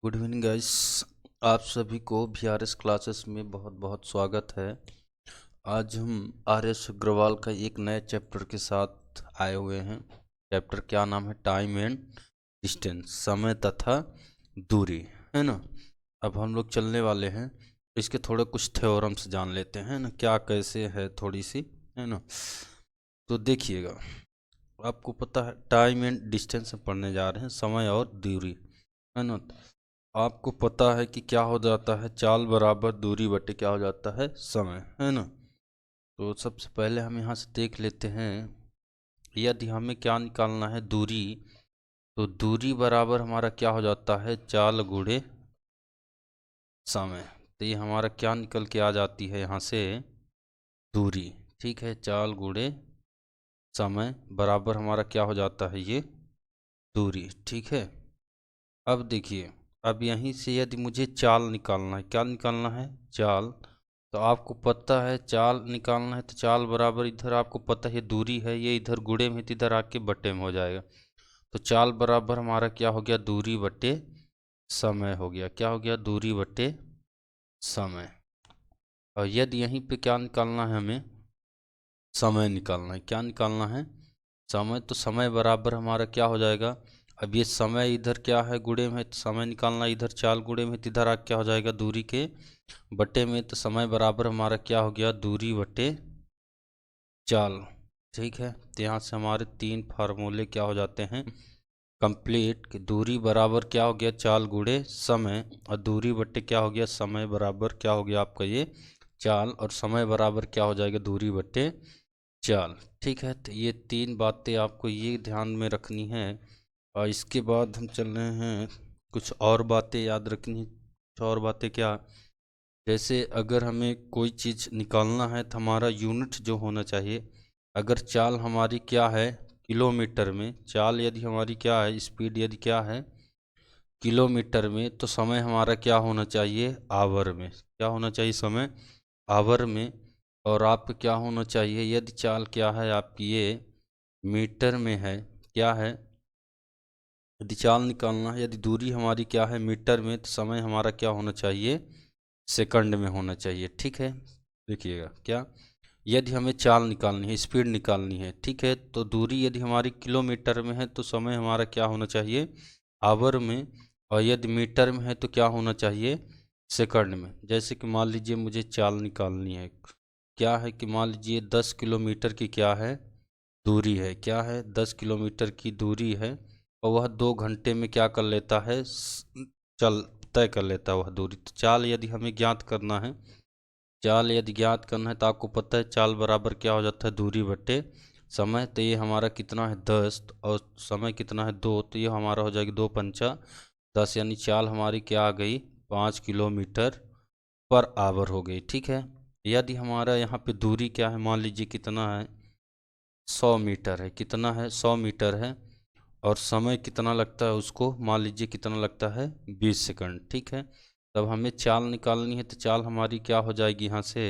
Good evening guys. आप सभी को VRS क्लासेस में बहुत बहुत स्वागत है। आज हम RS अग्रवाल का एक नए चैप्टर के साथ आए हुए हैं। चैप्टर क्या नाम है? टाइम एंड डिस्टेंस, समय तथा दूरी, है ना। अब हम लोग चलने वाले हैं, इसके थोड़े कुछ थ्योरम्स जान लेते हैं ना, क्या कैसे है थोड़ी सी, है ना। तो देखिएगा, आपको पता है टाइम एंड डिस्टेंस में पढ़ने जा रहे हैं, समय और दूरी, है ना। आपको पता है कि क्या हो जाता है, चाल बराबर दूरी बटे क्या हो जाता है, समय, है ना। तो सबसे पहले हम यहाँ से देख लेते हैं, यदि हमें क्या निकालना है, दूरी। तो दूरी बराबर हमारा क्या हो जाता है, चाल गुणे समय। तो ये हमारा क्या निकल के आ जाती है यहाँ से, दूरी। ठीक है, चाल गुणे समय बराबर हमारा क्या हो जाता है, ये दूरी। ठीक है। अब देखिए, अब यहीं से यदि मुझे चाल निकालना है, क्या निकालना है, चाल। तो आपको पता है चाल निकालना है, तो चाल बराबर इधर आपको पता है दूरी है, ये इधर गुणे में तो इधर आके बटे में हो जाएगा। तो चाल बराबर हमारा क्या हो गया, दूरी बटे समय हो गया। क्या हो गया, दूरी बटे समय। और यदि यहीं पे क्या निकालना है, हमें समय निकालना है। क्या निकालना है, समय। तो समय बराबर हमारा क्या हो जाएगा, अब ये समय इधर क्या है, गुणे में, तो समय निकालना इधर चाल गुणे में, तो इधर आ क्या हो जाएगा, दूरी के बटे में। तो समय बराबर हमारा क्या हो गया, दूरी बटे चाल। ठीक है, तो यहाँ से हमारे तीन फार्मूले क्या हो जाते हैं, कंप्लीट। कि दूरी बराबर क्या हो गया, चाल गुणे समय, और दूरी बटे क्या हो गया, समय बराबर क्या हो गया आपका ये चाल, और समय बराबर क्या हो जाएगा, दूरी बटे चाल। ठीक है, तो ये तीन बातें आपको ये ध्यान में रखनी है। और इसके बाद हम चल रहे हैं, कुछ और बातें याद रखनी। कुछ और बातें क्या, जैसे अगर हमें कोई चीज़ निकालना है तो हमारा यूनिट जो होना चाहिए। अगर चाल हमारी क्या है, किलोमीटर में, चाल यदि हमारी क्या है, स्पीड यदि क्या है किलोमीटर में, तो समय हमारा क्या होना चाहिए, आवर में। क्या होना चाहिए, समय आवर में। और आपका क्या होना चाहिए, यदि चाल क्या है आपकी ये मीटर में है, क्या है, यदि चाल निकालना है, यदि दूरी हमारी क्या है मीटर में, तो समय हमारा क्या होना चाहिए, सेकंड में होना चाहिए। ठीक है, देखिएगा क्या, यदि हमें चाल निकालनी है, स्पीड निकालनी है, ठीक है, तो दूरी यदि हमारी किलोमीटर में है, तो समय हमारा क्या होना चाहिए, आवर में। और यदि मीटर में है तो क्या होना चाहिए, सेकंड में। जैसे कि मान लीजिए मुझे चाल निकालनी है, क्या है कि मान लीजिए 10 किलोमीटर की क्या है, दूरी है। क्या है, 10 किलोमीटर की दूरी है, और वह 2 घंटे में क्या कर लेता है, चल तय कर लेता है वह दूरी। तो चाल यदि हमें ज्ञात करना है, चाल यदि ज्ञात करना है, तो आपको पता है चाल बराबर क्या हो जाता है, दूरी बटे समय। तो ये हमारा कितना है, 10, और समय कितना है, 2। तो ये हमारा हो जाएगी 2 पंचा 10, यानी चाल हमारी क्या आ गई, 5 किलोमीटर पर आवर हो गई। ठीक है, यदि हमारा यहाँ पे दूरी क्या है, मान लीजिए कितना है, 100 मीटर है। कितना है, 100 मीटर है। और समय कितना लगता है उसको, मान लीजिए कितना लगता है, 20 सेकंड। ठीक है, तब हमें चाल निकालनी है, तो चाल हमारी क्या हो जाएगी, यहाँ से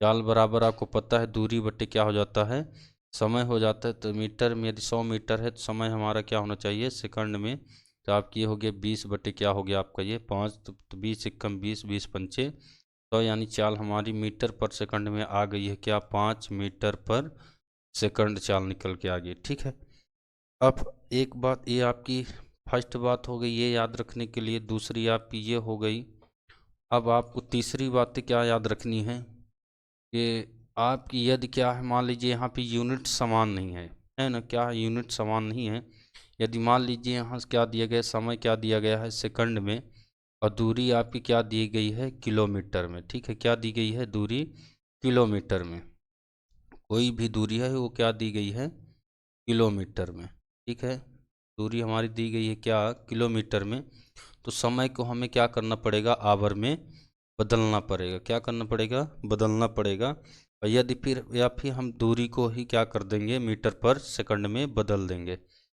चाल बराबर आपको पता है दूरी बटे क्या हो जाता है, समय हो जाता है। तो मीटर में यदि 100 मीटर है, तो समय हमारा क्या होना चाहिए, सेकंड में। तो आपकी ये हो गया 20 बटे क्या हो गया आपका ये 5। तो 20 × 1 = 20, 20 × 5 = 100, यानी चाल हमारी मीटर पर सेकंड में आ गई है, क्या, 5 मीटर पर सेकंड चाल निकल के आ गई। ठीक है, अब एक बात ये आपकी फर्स्ट बात हो गई, ये याद रखने के लिए। दूसरी आपकी ये हो गई। अब आपको तीसरी बातें क्या याद रखनी है, कि आपकी यदि क्या है, मान लीजिए यहाँ पे यूनिट समान नहीं है ना, क्या है, यूनिट समान नहीं है। यदि मान लीजिए यहाँ से क्या दिया गया, समय क्या दिया गया है, सेकंड में, और दूरी आपकी क्या दी गई है, किलोमीटर में। ठीक है, क्या दी गई है, दूरी किलोमीटर में। कोई भी दूरी है वो क्या दी गई है, किलोमीटर में। ठीक है, दूरी हमारी दी गई है क्या, किलोमीटर में। तो समय को हमें क्या करना पड़ेगा, आवर में बदलना पड़ेगा। क्या करना पड़ेगा, बदलना पड़ेगा। और यदि फिर या फिर हम दूरी को ही क्या कर देंगे, मीटर पर सेकंड में बदल देंगे,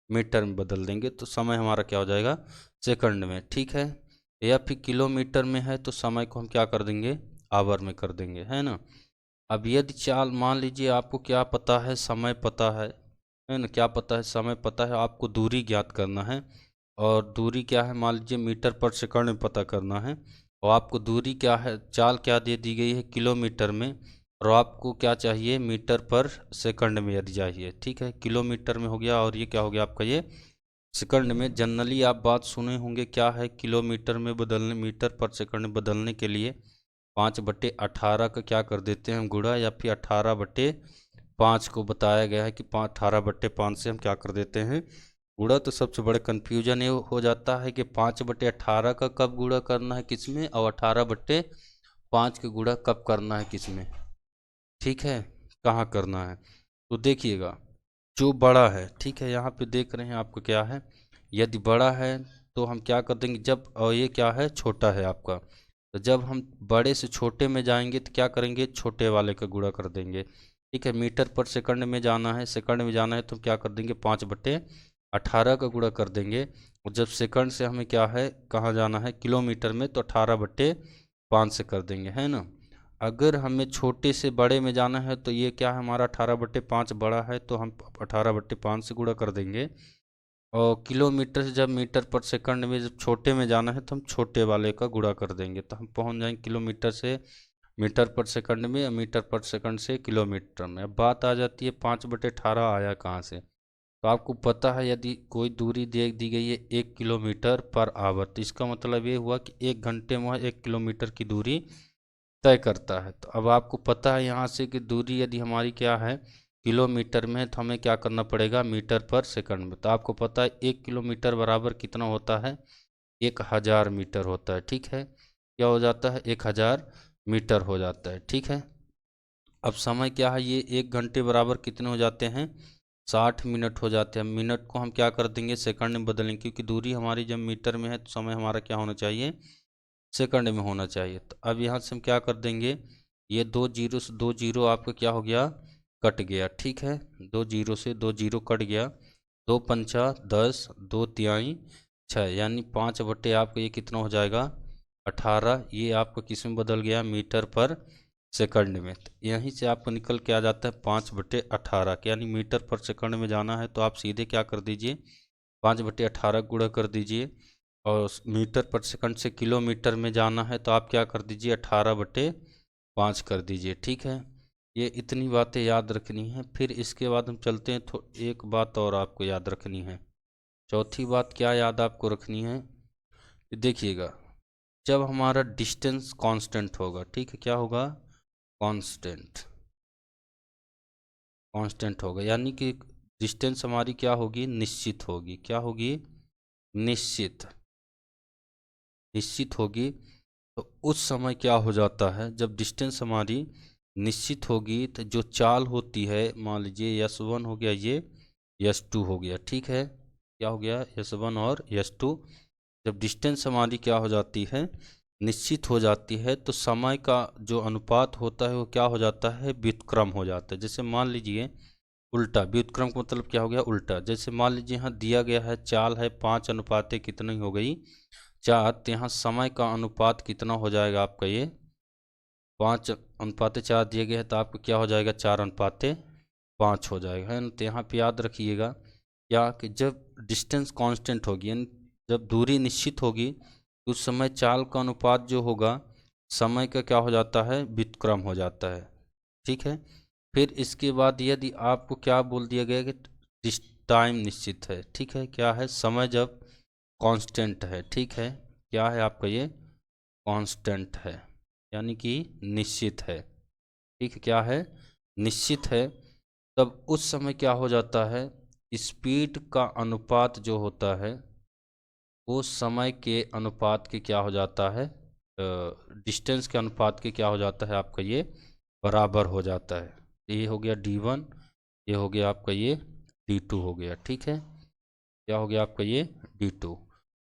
मीटर में बदल देंगे, तो समय हमारा क्या हो जाएगा, सेकंड में। ठीक है, या फिर किलोमीटर में है तो समय को हम क्या कर देंगे, आवर में कर देंगे, है ना। अब यदि चाल, मान लीजिए आपको क्या पता है, समय पता है ना, क्या पता है, समय पता है, आपको दूरी ज्ञात करना है। और दूरी क्या है मान लीजिए मीटर पर सेकंड में पता करना है, और आपको दूरी क्या है, चाल क्या दे दी गई है किलोमीटर में, और आपको क्या चाहिए मीटर पर सेकंड में यदि चाहिए। ठीक है, किलोमीटर में हो गया और ये क्या हो गया आपका ये सेकंड में। जनरली आप बात सुने होंगे क्या है, किलोमीटर में बदलने, मीटर पर सेकंड में बदलने के लिए 5/18 का क्या कर देते हैं हम गुणा, या फिर 18/5 को बताया गया है कि 18/5 से हम क्या कर देते हैं गुणा। तो सबसे बड़ा कन्फ्यूजन ये हो जाता है कि 5/18 का कब गुणा करना है किसमें, और 18/5 का गुणा कब करना है किसमें। ठीक है, कहाँ करना है, तो देखिएगा जो बड़ा है, ठीक है, यहाँ पे देख रहे हैं आपको क्या है, यदि बड़ा है तो हम क्या कर देंगे जब, और ये क्या है छोटा है आपका, तो जब हम बड़े से छोटे में जाएंगे तो क्या करेंगे छोटे वाले का गुणा कर देंगे। ठीक है, मीटर पर सेकंड में जाना है, सेकंड में जाना है तो क्या कर देंगे 5/18 का गुणा कर देंगे। और जब सेकंड से हमें क्या है कहाँ जाना है किलोमीटर में, तो 18/5 से कर देंगे, है ना। अगर हमें छोटे से बड़े में जाना है तो ये क्या है हमारा 18/5 बड़ा है, तो हम 18/5 से गुणा कर देंगे। और किलोमीटर से जब मीटर पर सेकंड में जब छोटे में जाना है तो हम छोटे वाले का गुणा कर देंगे, तो हम पहुंच जाएंगे किलोमीटर से मीटर पर सेकंड में, या मीटर पर सेकंड से किलोमीटर में। अब बात आ जाती है 5/18 आया कहाँ से, तो आपको पता है यदि कोई दूरी दे दी गई है 1 किलोमीटर/आवर, तो इसका मतलब ये हुआ कि 1 घंटे में वह 1 किलोमीटर की दूरी तय करता है। तो अब आपको पता है यहाँ से कि दूरी यदि हमारी क्या है किलोमीटर में, तो हमें क्या करना पड़ेगा मीटर पर सेकंड में। तो आपको पता है 1 किलोमीटर बराबर कितना होता है 1000 मीटर होता है। ठीक है, क्या हो जाता है 1000 मीटर हो जाता है। ठीक है, अब समय क्या है ये 1 घंटे बराबर कितने हो जाते हैं 60 मिनट हो जाते हैं। मिनट को हम क्या कर देंगे सेकंड में बदलेंगे, क्योंकि दूरी हमारी जब मीटर में है तो समय हमारा क्या होना चाहिए सेकंड में होना चाहिए। तो अब यहाँ से हम क्या कर देंगे, ये 2 जीरो से 2 जीरो आपका क्या हो गया कट गया। ठीक है, 2 जीरो से 2 जीरो कट गया, 2×5 = 10, 2×3 = 6, यानी 5 आपका ये कितना हो जाएगा 18। ये आपका किस में बदल गया मीटर पर सेकंड में। तो यहीं से आपको निकल के आ जाता है 5/18, यानी मीटर पर सेकंड में जाना है तो आप सीधे क्या कर दीजिए 5/18 गुणा कर दीजिए, और मीटर पर सेकंड से किलोमीटर में जाना है तो आप क्या कर दीजिए 18/5 कर दीजिए। ठीक है, ये इतनी बातें याद रखनी है। फिर इसके बाद हम चलते हैं तो एक बात और आपको याद रखनी है। चौथी बात क्या याद आपको रखनी है, देखिएगा जब हमारा डिस्टेंस कांस्टेंट होगा, ठीक है क्या होगा कांस्टेंट, कांस्टेंट होगा, यानी कि डिस्टेंस हमारी क्या होगी निश्चित होगी, क्या होगी निश्चित, निश्चित होगी। तो उस समय क्या हो जाता है जब डिस्टेंस हमारी निश्चित होगी, तो जो चाल होती है मान लीजिए S1 हो गया, ये S2 हो गया। ठीक है, क्या हो गया S1 और S2। जब डिस्टेंस हमारी क्या हो जाती है निश्चित हो जाती है, तो समय का जो अनुपात होता है वो क्या हो जाता है व्युत्क्रम हो जाता है। जैसे मान लीजिए उल्टा, व्युत्क्रम का मतलब क्या हो गया उल्टा। जैसे मान लीजिए यहाँ दिया गया है चाल है 5 अनुपाते कितनी हो गई 4, तो यहाँ समय का अनुपात कितना हो जाएगा आपका ये 5 अनुपाते 4 दिए गए हैं, तो आपको क्या हो जाएगा 4 अनुपाते 5 हो जाएगा, है ना। तो यहाँ पे याद रखिएगा क्या कि जब डिस्टेंस कांस्टेंट होगी यानी जब दूरी निश्चित होगी, तो उस समय चाल का अनुपात जो होगा समय का क्या हो जाता है व्युत्क्रम हो जाता है। ठीक है, फिर इसके बाद यदि आपको क्या बोल दिया गया कि टाइम निश्चित है, ठीक है क्या है समय जब कांस्टेंट है, ठीक है क्या है आपका ये कांस्टेंट है, यानी कि निश्चित है। ठीक है, क्या है निश्चित है। तब उस समय क्या हो जाता है स्पीड का अनुपात जो होता है वो समय के अनुपात के क्या हो जाता है डिस्टेंस के अनुपात के क्या हो जाता है आपका ये बराबर हो जाता है। ये हो गया D1, ये हो गया आपका ये D2 हो गया। ठीक है, क्या हो गया आपका ये D2।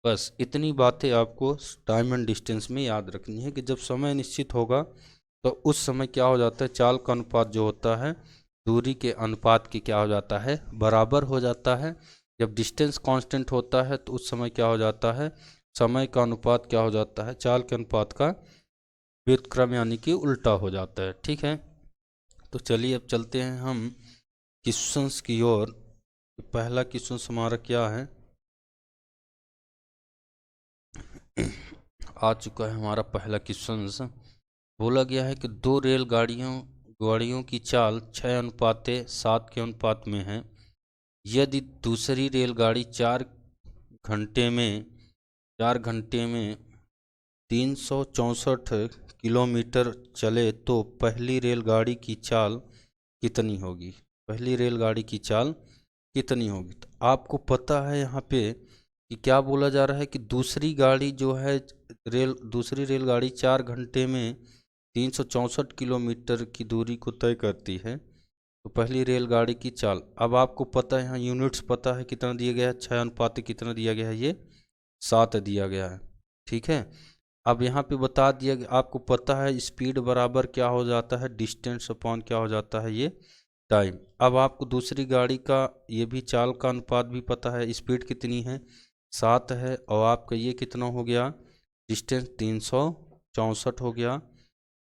बस इतनी बातें आपको टाइम एंड डिस्टेंस में याद रखनी है कि जब समय निश्चित होगा तो उस समय क्या हो जाता है चाल का अनुपात जो होता है दूरी के अनुपात की क्या हो जाता है बराबर हो जाता है। जब डिस्टेंस कांस्टेंट होता है तो उस समय क्या हो जाता है समय का अनुपात क्या हो जाता है चाल के अनुपात का व्युत्क्रम यानी कि उल्टा हो जाता है। ठीक है, तो चलिए अब चलते हैं हम क्वेश्चंस की ओर। पहला क्वेश्चन हमारा क्या है आ चुका है हमारा पहला क्वेश्चन। बोला गया है कि दो गाड़ियों की चाल 6:7 के अनुपात में है। यदि दूसरी रेलगाड़ी 4 घंटे में 364 किलोमीटर चले तो पहली रेलगाड़ी की चाल कितनी होगी? पहली रेलगाड़ी की चाल कितनी होगी? तो आपको पता है यहाँ पे कि क्या बोला जा रहा है कि दूसरी रेलगाड़ी 4 घंटे में 364 किलोमीटर की दूरी को तय करती है। तो पहली रेलगाड़ी की चाल, अब आपको पता है यहाँ यूनिट्स पता है कितना दिया गया है, 6 अनुपात कितना दिया गया है, ये 7 दिया गया है। ठीक है, अब यहाँ पे बता दिया गया, आपको पता है स्पीड बराबर क्या हो जाता है, डिस्टेंस अपॉन क्या हो जाता है, ये टाइम। अब आपको दूसरी गाड़ी का ये भी चाल का अनुपात भी पता है, स्पीड कितनी है, 7 है, और आपका ये कितना हो गया, डिस्टेंस 364 हो गया,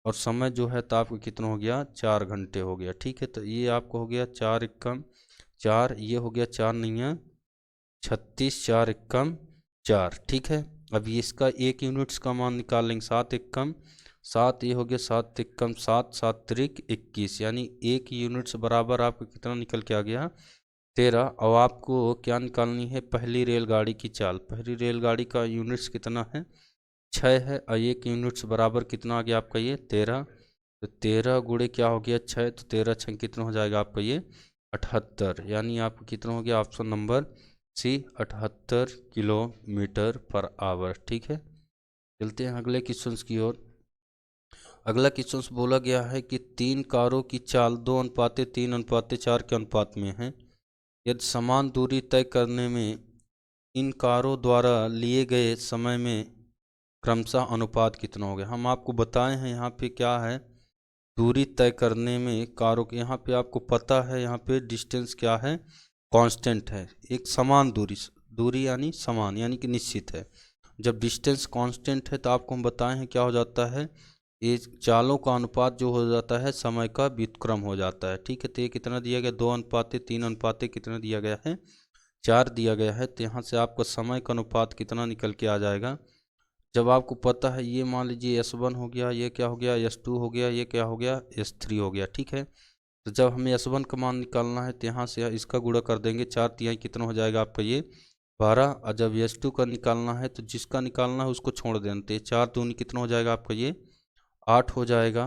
और समय जो है तो आपको कितना हो गया, 4 घंटे हो गया। ठीक है, तो ये आपको हो गया 4 × 4, ये हो गया 4 नहीं है 36, 4 × 4। ठीक है, अब ये इसका एक यूनिट्स का मान निकाल लेंगे, 7 ये हो गया 7 × 7, 7 × 3 = 21, यानी एक यूनिट्स बराबर आपको कितना निकल के आ गया, 13। और आपको क्या निकालनी है, पहली रेलगाड़ी की चाल। पहली रेलगाड़ी का यूनिट्स कितना है, 6 है, और एक यूनिट्स बराबर कितना आ गया आपका, ये 13। तो 13 गुणे क्या हो गया, 6, तो 13 6 कितना हो जाएगा आपका, ये 78, यानी आपको कितना हो गया, option number C 78 kilometre per hour. ठीक है, चलते हैं अगले क्वेश्चन की ओर। अगला क्वेश्चन बोला गया है कि 3 कारों की चाल 2:3:4 के अनुपात में है। यदि समान दूरी तय करने में इन कारों द्वारा लिए गए समय में क्रमशः अनुपात कितना हो गया। हम आपको बताए हैं यहाँ पे क्या है, दूरी तय करने में कारों के, यहाँ पे आपको पता है यहाँ पे डिस्टेंस क्या है, कांस्टेंट है। एक समान दूरी यानी समान यानी कि निश्चित है। जब डिस्टेंस कांस्टेंट है तो आपको हम बताए हैं क्या हो जाता है, ये चालों का अनुपात जो हो जाता है समय का व्युत्क्रम हो जाता है। ठीक है, तो ये कितना दिया गया, 2:3 कितना दिया गया है, 4 दिया गया है। तो यहाँ से आपका समय का अनुपात कितना निकल के आ जाएगा, जब आपको पता है, ये मान लीजिए S1 हो गया, ये क्या हो गया, S2 हो गया, ये क्या हो गया, S3 हो गया। ठीक है, तो जब हमें S1 का मान निकालना है तो यहाँ से इसका गुणा कर देंगे, 4 × 3 कितना हो जाएगा आपका, ये 12। और जब S2 का निकालना है तो जिसका निकालना है उसको छोड़ देना, तो 4 × 2 कितना हो जाएगा आपका, ये 8 हो जाएगा।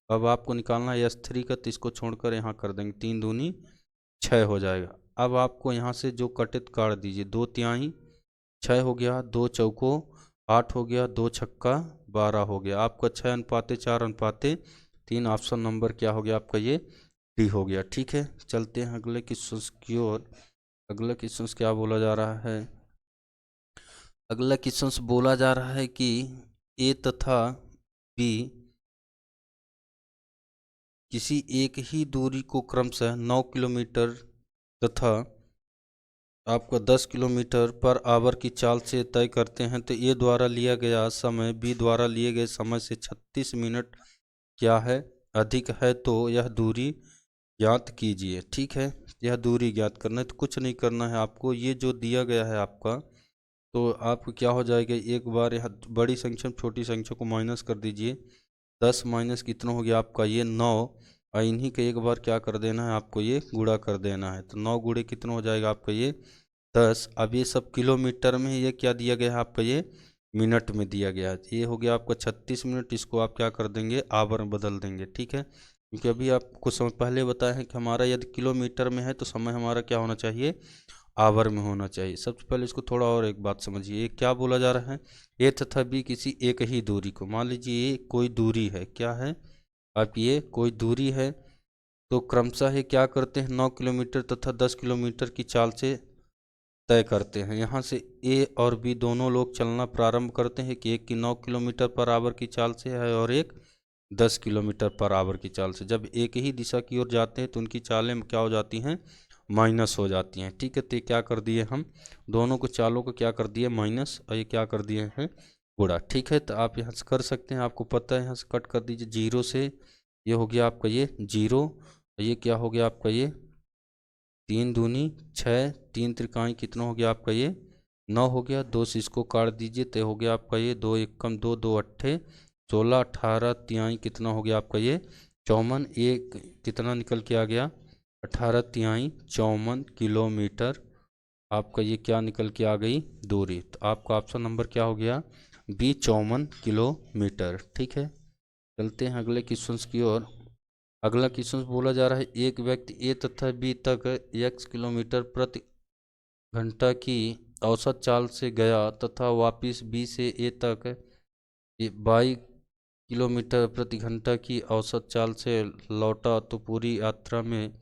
अब आपको निकालना है S3 का, तो इसको छोड़कर यहाँ कर देंगे, 3 × 2 = 6 हो जाएगा। अब आपको यहाँ से जो कटे काट दीजिए, 2 × 3 = 6 हो गया, 2 चौको 8 हो गया, 2 छक्का 12 हो गया। आपका 6:4:3, ऑप्शन नंबर क्या हो गया आपका, ये डी हो गया। ठीक है, चलते हैं अगले क्वेश्चन की ओर। अगला क्वेश्चन क्या बोला जा रहा है, अगला क्वेश्चन बोला जा रहा है कि ए तथा बी किसी एक ही दूरी को क्रमशः 9 किलोमीटर तथा आपका 10 किलोमीटर पर आवर की चाल से तय करते हैं, तो ए द्वारा लिया गया समय बी द्वारा लिए गए समय से 36 मिनट क्या है, अधिक है, तो यह दूरी ज्ञात कीजिए। ठीक है, यह दूरी ज्ञात करना है, तो कुछ नहीं करना है आपको, ये जो दिया गया है आपका, तो आपको क्या हो जाएगा, एक बार यहाँ बड़ी संख्या में छोटी संख्या को माइनस कर दीजिए, 10 माइनस कितना हो गया आपका, ये 9, और इन्हीं के एक बार क्या कर देना है आपको, ये गुणा कर देना है। तो 9 गुणे कितना हो जाएगा आपका, ये 10। अब ये सब किलोमीटर में, ये क्या दिया गया है आपका, ये मिनट में दिया गया है। ये हो गया आपका 36 मिनट, इसको आप क्या कर देंगे, आवर में बदल देंगे। ठीक है, क्योंकि अभी आपको समय पहले बताया है कि हमारा यदि किलोमीटर में है तो समय हमारा क्या होना चाहिए, आवर में होना चाहिए। सबसे पहले इसको थोड़ा और एक बात समझिए, ये क्या बोला जा रहा है, ए तथा बी किसी एक ही दूरी को, मान लीजिए ये कोई दूरी है, क्या है आप, ये कोई दूरी है, तो क्रमशः ये क्या करते हैं, 9 किलोमीटर तथा 10 किलोमीटर की चाल से तय करते हैं। यहाँ से ए और बी दोनों लोग चलना प्रारंभ करते हैं कि एक की 9 किलोमीटर पर आवर की चाल से है और एक 10 किलोमीटर पर आवर की चाल से। जब एक ही दिशा की ओर जाते हैं तो उनकी चालें क्या हो जाती हैं, माइनस हो जाती हैं। ठीक है, तो ये क्या कर दिए हम, दोनों को चालों को क्या कर दिए, माइनस, और ये क्या कर दिए हैं, गुणा। ठीक है, तो आप यहाँ से कर सकते हैं, आपको पता है, यहाँ से कट कर दीजिए, 0 से ये हो गया आपका, ये 0, ये क्या हो गया आपका, ये 3 दूनी 6, 3 त्रिकाई कितना हो गया आपका, ये 9 हो गया, 2 से इसको काट दीजिए तो हो गया आपका ये 2 एकम 2, 2 अट्ठे 16, 18 तिहाई कितना हो गया आपका ये 54। एक कितना निकल के आ गया 18 तिहाई 54 किलोमीटर आपका ये क्या निकल के आ गई दूरी। तो आपका ऑप्शन नंबर क्या हो गया बी 54 किलोमीटर। ठीक है, चलते हैं अगले क्वेश्चन की ओर। अगला क्वेश्चन बोला जा रहा है एक व्यक्ति ए तथा बी तक x किलोमीटर प्रति घंटा की औसत चाल से गया तथा वापस बी से ए तक 22 किलोमीटर प्रति घंटा की औसत चाल से लौटा तो पूरी यात्रा में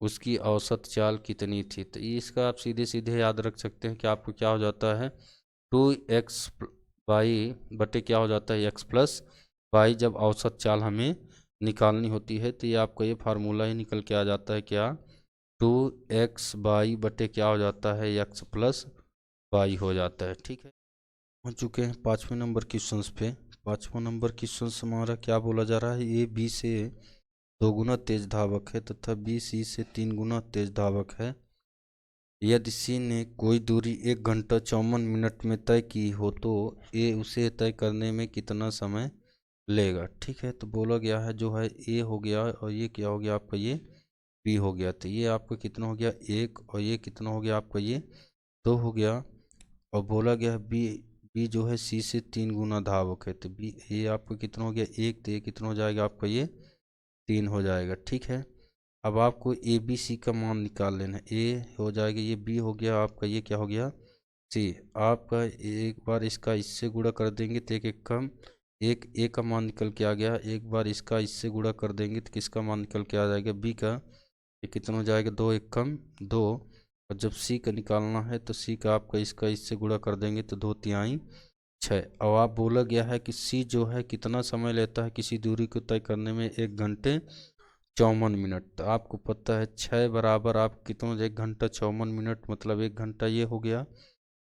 उसकी औसत चाल कितनी थी। तो इसका आप सीधे सीधे याद रख सकते हैं कि आपको क्या हो जाता है 2x बाई बटे क्या हो जाता है एक्स प्लस वाई, जब औसत चाल हमें निकालनी होती है तो ये आपको ये फार्मूला ही निकल के आ जाता है क्या 2x बाई बटे क्या हो जाता है एक्स प्लस वाई हो जाता है। ठीक है, हो चुके हैं 5वें नंबर क्वेश्चन पे। 5वां नंबर क्वेश्चन हमारा क्या बोला जा रहा है ए बी से 2 गुना तेज धावक है तथा बी सी से 3 गुना तेज धावक है। यदि सी ने कोई दूरी 1 घंटा 54 मिनट में तय की हो तो ए उसे तय करने में कितना समय लेगा। ठीक है, तो बोला गया है जो है ए हो गया और ये क्या हो गया आपका ये बी हो गया। तो ये आपका कितना हो गया 1 और ये कितना हो गया आपका ये 2 हो गया। और बोला गया है बी बी जो है सी से 3 गुना धावक है तो बी ये आपका कितना हो गया 1, तो ये कितना हो जाएगा आपका ये 3 हो जाएगा। ठीक है, अब आपको ए बी सी का मान निकाल लेना है। ए हो जाएगा ये बी हो गया आपका ये क्या हो गया सी। आपका एक बार इसका इससे गुणा कर देंगे तो एक एक कम एक ए का मान निकल के आ गया। एक बार इसका इससे गुणा कर देंगे तो किसका मान निकल के आ जाएगा बी का। ये कितना हो जाएगा 2 एक कम 2। और जब सी का निकालना है तो सी का आपका इसका इससे गुणा कर देंगे तो 2 तिहाई 6। अब आप बोला गया है कि सी जो है कितना समय लेता है किसी दूरी को तय करने में 1 घंटे 54 मिनट। तो आपको पता है 6 बराबर आप कितना 1 घंटा 54 मिनट मतलब 1 घंटा ये हो गया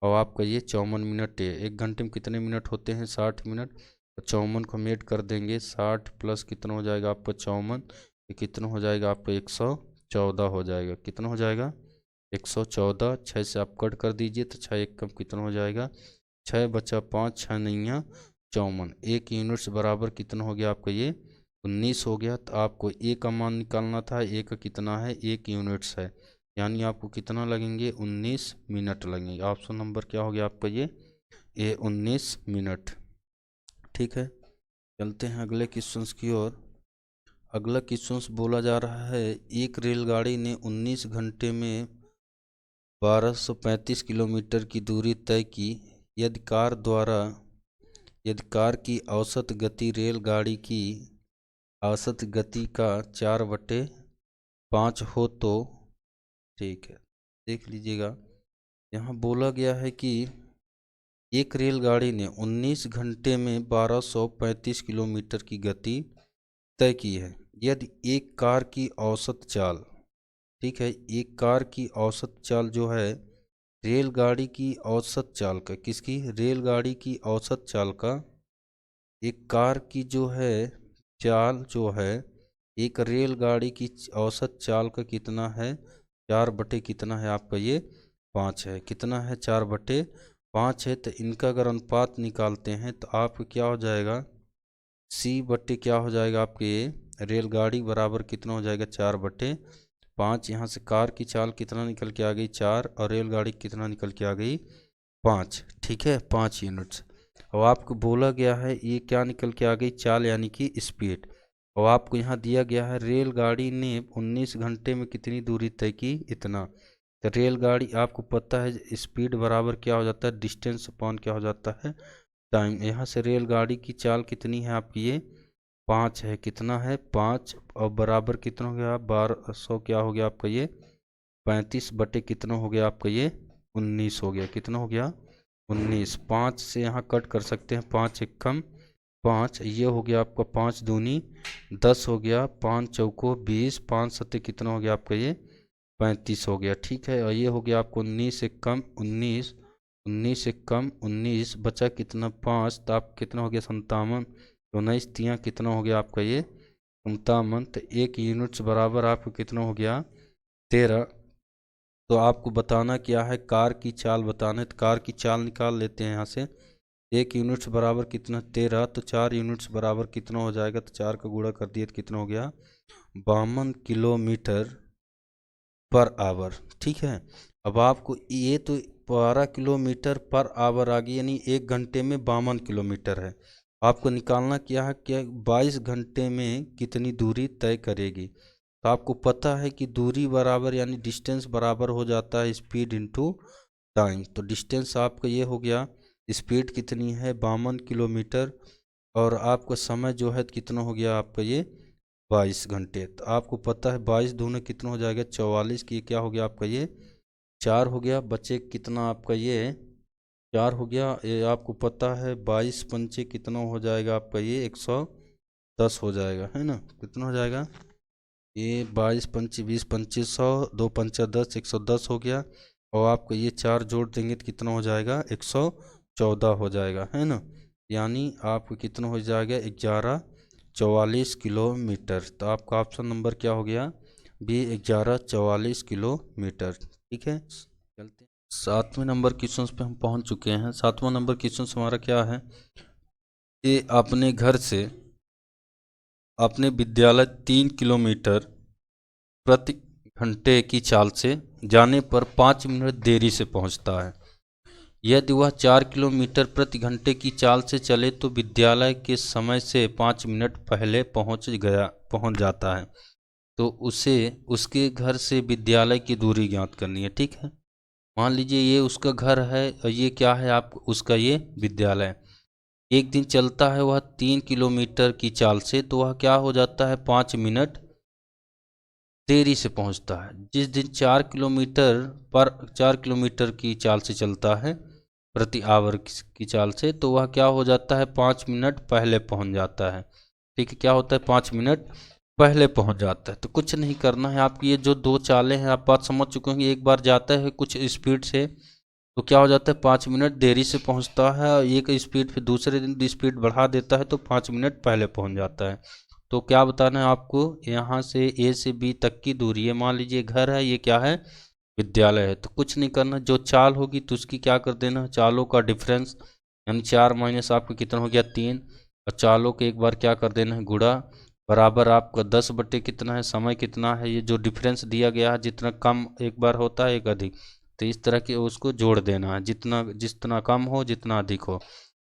और आपका ये 54 मिनट है। 1 घंटे में कितने मिनट होते हैं 60 मिनट। तो 54 को हम ऐड कर देंगे 60 प्लस कितना हो जाएगा आपका 54 ये कितना हो जाएगा आपका 114 हो जाएगा। कितना हो जाएगा 114। 6 से आप कट कर दीजिए तो 6 एक कम कितना हो जाएगा 6 बचा 5 6 नैया 54। 1 यूनिट्स बराबर कितना हो गया आपका ये 19 हो गया। तो आपको ए का मान निकालना था, ए का कितना है 1 यूनिट्स है यानी आपको कितना लगेंगे 19 मिनट लगेंगे। ऑप्शन नंबर क्या हो गया आपका ये ए 19 मिनट। ठीक है, चलते हैं अगले क्वेश्चंस की ओर। अगला क्वेश्चंस बोला जा रहा है एक रेलगाड़ी ने 19 घंटे में 1235 किलोमीटर की दूरी तय की। यदि कार की औसत गति रेलगाड़ी की औसत गति का 4/5 हो तो। ठीक है, देख लीजिएगा यहाँ बोला गया है कि एक रेलगाड़ी ने 19 घंटे में 1235 किलोमीटर की गति तय की है। यदि एक कार की औसत चाल, ठीक है, एक कार की औसत चाल जो है रेलगाड़ी की औसत चाल का, किसकी रेलगाड़ी की औसत चाल का, एक कार की जो है चाल जो है एक रेलगाड़ी की औसत चाल का कितना है 4 बटे कितना है आपका ये 5 है। कितना है 4/5 है। तो इनका अगर अनुपात निकालते हैं तो आपका क्या हो जाएगा सी बटे क्या हो जाएगा आपके ये रेलगाड़ी बराबर कितना हो जाएगा 4/5। यहाँ से कार की चाल कितना निकल के आ गई 4 और रेलगाड़ी कितना निकल के आ गई 5। ठीक है, 5 यूनिट्स। और आपको बोला गया है ये क्या निकल के आ गई चाल यानी कि स्पीड। और आपको यहाँ दिया गया है रेलगाड़ी ने 19 घंटे में कितनी दूरी तय की इतना। तो रेलगाड़ी आपको पता है स्पीड बराबर क्या हो जाता है डिस्टेंस अपॉन क्या हो जाता है टाइम। यहाँ से रेलगाड़ी की चाल कितनी है आपकी ये 5 है। कितना है 5 और बराबर कितना हो गया 1200 क्या हो गया आपका ये 35 बटे कितना हो गया आपका ये 19 हो गया। कितना हो गया 19। 5 से यहाँ कट कर सकते हैं 5 एक कम 5 ये हो गया आपका 5 दूनी 10 हो गया 5 चौको 20 5 सत्ते कितना हो गया आपका ये 35 हो गया। ठीक है, और ये हो गया आपको 19 एक कम 19 19 एक कम 19 बचा कितना 5 तो आप कितना हो गया 57। 19 तियाँ कितना हो गया आपका ये 57। तो 1 यूनिट्स बराबर आपको कितना हो गया 13। तो आपको बताना क्या है, कार की चाल बताना है। तो कार की चाल निकाल लेते हैं यहाँ से। 1 यूनिट्स बराबर कितना, 13, तो 4 यूनिट्स बराबर कितना हो जाएगा, तो 4 का गुणा कर दिए तो कितना हो गया, 52 किलोमीटर पर आवर। ठीक है, अब आपको ये तो 12 किलोमीटर पर आवर आ गई, यानी 1 घंटे में 52 किलोमीटर है। आपको निकालना क्या है, क्या 22 घंटे में कितनी दूरी तय करेगी। तो आपको पता है कि दूरी बराबर यानी डिस्टेंस बराबर हो जाता है स्पीड इनटू टाइम। तो डिस्टेंस आपका ये हो गया, स्पीड कितनी है 52 किलोमीटर, और आपका समय जो है कितना हो गया आपका ये 22 घंटे। तो आपको पता है 22 दूने कितना हो जाएगा 44 की, क्या हो गया आपका ये 4 हो गया, बचे कितना आपका ये 4 हो गया। ये आपको पता है 22 पंचे कितना हो जाएगा आपका ये 110 हो जाएगा, है ना। कितना हो जाएगा ये 22 पंचे 20 2500, 2 पंचा 10, 110 हो गया। और आपको ये 4 जोड़ देंगे तो कितना हो जाएगा 114 हो जाएगा, है ना। यानी आपको कितना हो जाएगा 1144 किलोमीटर। तो आपका ऑप्शन नंबर क्या हो गया, बी 1144 किलोमीटर। ठीक है, चलते हैं 7वें नंबर क्वेश्चन पे हम पहुंच चुके हैं। 7वां नंबर क्वेश्चन हमारा क्या है, ये अपने घर से अपने विद्यालय 3 किलोमीटर प्रति घंटे की चाल से जाने पर 5 मिनट देरी से पहुंचता है। यदि वह 4 किलोमीटर प्रति घंटे की चाल से चले तो विद्यालय के समय से 5 मिनट पहले पहुंच जाता है। तो उसे उसके घर से विद्यालय की दूरी ज्ञात करनी है। ठीक है, मान लीजिए ये उसका घर है और ये क्या है आप उसका ये विद्यालय। एक दिन चलता है वह 3 किलोमीटर की चाल से, तो वह क्या हो जाता है 5 मिनट देरी से पहुंचता है। जिस दिन 4 किलोमीटर की चाल से चलता है प्रति आवर की चाल से, तो वह क्या हो जाता है 5 मिनट पहले पहुंच जाता है। ठीक है, क्या होता है 5 मिनट पहले पहुंच जाता है। तो कुछ नहीं करना है, आपकी ये जो 2 चालें हैं आप बात समझ चुके होंगे। एक बार जाता है कुछ स्पीड से तो क्या हो जाता है 5 मिनट देरी से पहुंचता है, और एक स्पीड फिर दूसरे दिन स्पीड बढ़ा देता है तो 5 मिनट पहले पहुंच जाता है। तो क्या बताना है आपको, यहाँ से ए से बी तक की दूरी है। मान लीजिए घर है, ये क्या है विद्यालय है। तो कुछ नहीं करना, जो चाल होगी तो उसकी क्या कर देना, चालों का डिफरेंस, यानी 4 माइनस आपका कितना हो गया 3, और चालों के एक बार क्या कर देना है गुणा, बराबर आपका 10 बटे कितना है समय कितना है, ये जो डिफरेंस दिया गया है जितना कम एक बार होता है एक अधिक, तो इस तरह के उसको जोड़ देना है, जितना कम हो जितना अधिक हो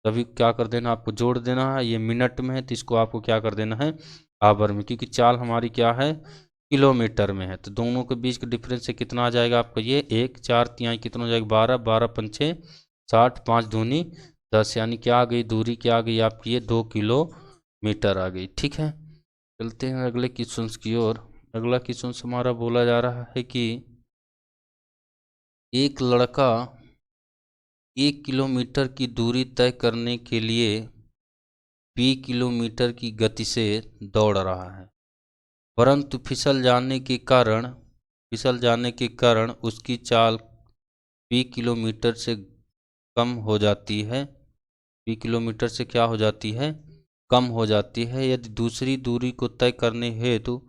तभी क्या कर देना आपको जोड़ देना है। ये मिनट में है तो इसको आपको क्या कर देना है आवर में, क्योंकि चाल हमारी क्या है किलोमीटर में है। तो दोनों के बीच का डिफरेंस से कितना आ जाएगा आपका ये 1, 4 तिहाई कितना हो जाएगा 12, 12 पंचे 60, 5 दूनी 10, यानी क्या आ गई दूरी, क्या आ गई आपकी ये 2 किलोमीटर आ गई। ठीक है, चलते हैं अगले क्वेश्चन की ओर। अगला क्वेश्चन हमारा बोला जा रहा है कि एक लड़का 1 किलोमीटर की दूरी तय करने के लिए 20 किलोमीटर की गति से दौड़ रहा है, परंतु फिसल जाने के कारण उसकी चाल 20 किलोमीटर से कम हो जाती है। 20 किलोमीटर से क्या हो जाती है कम हो जाती है। यदि दूसरी दूरी को तय करने हेतु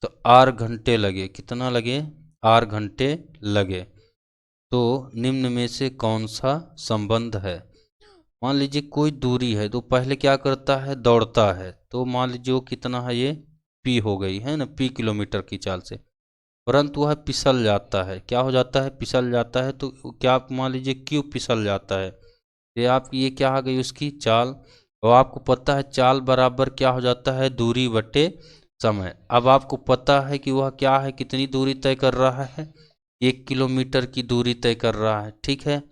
तो 8 घंटे लगे, कितना लगे 8 घंटे लगे, तो निम्न में से कौन सा संबंध है। मान लीजिए कोई दूरी है तो पहले क्या करता है दौड़ता है, तो मान लीजिए वो कितना है ये पी हो गई है ना, पी किलोमीटर की चाल से, परंतु वह फिसल जाता है, क्या हो जाता है फिसल जाता है। तो क्या आप मान लीजिए क्यों फिसल जाता है, ये आपकी ये क्या आ गई उसकी चाल, और आपको पता है चाल बराबर क्या हो जाता है दूरी बटे समय। अब आपको पता है कि वह क्या है कितनी दूरी तय कर रहा है 1 किलोमीटर की दूरी तय कर रहा है। ठीक है,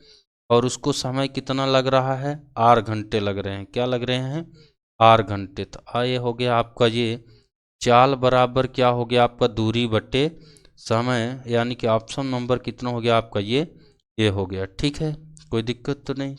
और उसको समय कितना लग रहा है 8 घंटे लग रहे हैं, क्या लग रहे हैं 8 घंटे। तो ये हो गया आपका ये चाल बराबर क्या हो गया आपका दूरी बटे समय, यानी कि ऑप्शन नंबर कितना हो गया आपका ये हो गया। ठीक है, कोई दिक्कत तो नहीं।